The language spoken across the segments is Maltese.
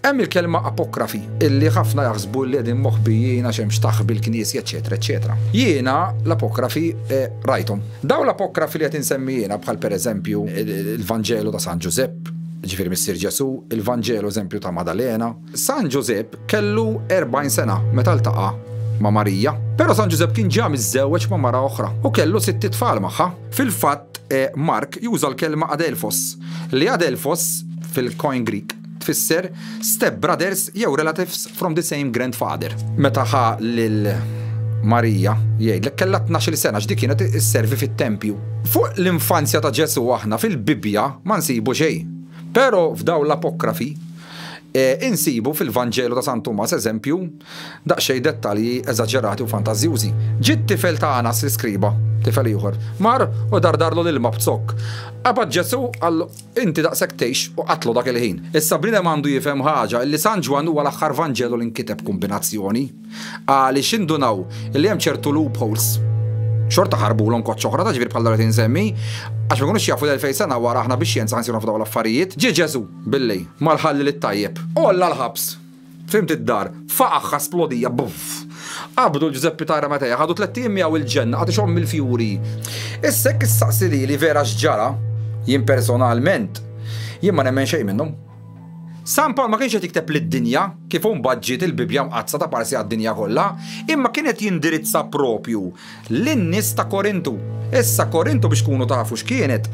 Hemm il-kelma apokrafi illi ħafna jaħsbu li qegħdin moħbijin għax hemm xtaħ bil-knisja eċetera eċetera. Jiena l-apokrafi rajthom. Daw l-apokrafi li qed insemmi jiena bħal pereżempju il-Vanġelu ta' San Giuseppe, ġifieri Missier Ġesu, il-Vanġelu eżempju ta' Madalena. San Giuseppe kellu 40 sena meta ltaqa' ma' Marija, però San Giuseppe kien ġa miżżewweġ ma' mara oħra u kellu 6 tfal magħha. Fil-fatt Mark juża l-kelma Adelphos li Adelphos fil-Koine Greek tfisser step brothers jew relatives from the same grandfather. Meta ħa lil Marija jgħidlek kellha 12 sena x'dik kienet isservi fit-tempju. Fuq l-infanzja ta' Ġesu aħna fil-Bibja ma nsibu xejn. Però f'daw l-apokrafi insibu fil-Vanġelu ta' San Tumas eżempju daqsxejn dettalji eżaġerati u fantażjużi. Ġiet tifel ta' Anas l-iskriba, tifel ieħor, mar u dardarlu l-ilma b'zokk. Abad Ġesu għallu inti daqshekk tgħix u qatlu dak il-ħin. Issa bniedem għandu jifhem ħaġa li San Ġwan huwa l-aħħar Vanġelu li nkiteb kombinazzjoni għaliex indunaw li hemm ċertu loopholes. Xorta ħarbulhom koċċ oħra ta' ġifier bħal darba insemmi għax ma jkunux jafu l-2000 sena wara aħna bix-xjenza ħansiru f'dawn l-affarijiet. Ġie Ġesu billi mal-ħalli lit-tajjeb. Olla l-ħabs. Fimt id-dar, faqaħħa splodija buff. Qabdu Giuseppe Tara Matej ħadu 3 miegħu il-ġenna għad ixhom mill-fjuri. Issa hekk issaqsi li vera x'ġara jien personalment jien ma nemmen xejn minnhom. San Pawl ma kienx qed jikteb lid-dinja kif hu mbaġġiet il-Bibja mqazza ta' parsi għad-dinja kollha, imma kienet jindirizza propju lin-nies ta' Korintu. Issa Korintu biex tkunu tafu x'kienet.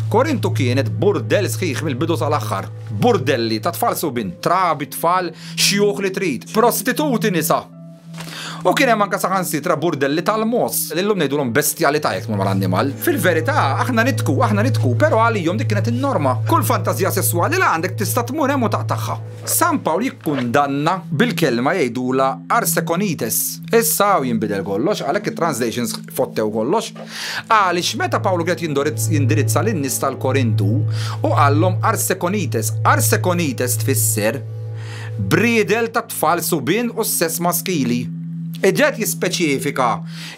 Korintu kienet burdell sħiħ mill-bidu tal-aħħar. Burdelli ta' tfal subin, trabi tfal, xjuħ li trid, prostituti nisa. U kien hemm anke saħansitra burdelli tal-mos li llum ngħidulhom bestjalità jekk mal-annimal. Fil-verità aħna nitku, però għalihom dik kienet in-norma. Kull fantażija sesswali li għandek tista' tmur hemm u taqtaħħa. San Pawl jikkundanna bil-kelma jgħidula arsekonites. Issa jinbidel kollox, għalhekk it-translations fottew kollox. Għaliex meta Pawlu kienet jindirizza lin-nies tal-Korintu u qallhom arsekonites. Arsekonites tfisser briedel ta' tfal subin u s-sess maskili. Ġed jispeċifika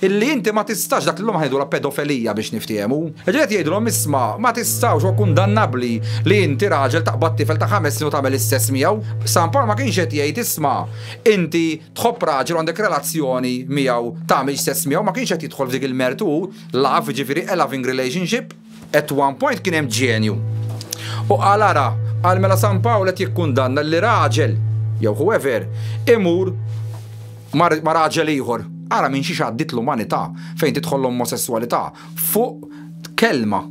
illi inti ma tistax dak l-lum ħajdu la pedofilija biex niftiemu. Ġed jgħidulhom isma' ma tistax u kundannabbli li inti raġel taqbad tifel ta' 5 snin u tagħmel istess miegħu. San Pawl ma kienx qed jgħid isma' inti tħobb raġel għandek relazzjoni miegħu tagħmel istess miegħu, ma kienx qed jidħol f'dik il-mertu love ġifieri a loving relationship. At one point kien hemm ġenju. U qal ara għal mela San Pawl qed jikkundanna li raġel jew whoever imur ma raġel ieħor. Ara minn xi xaddit l-umanità fejn tidħol l-omosessualità fuq kelma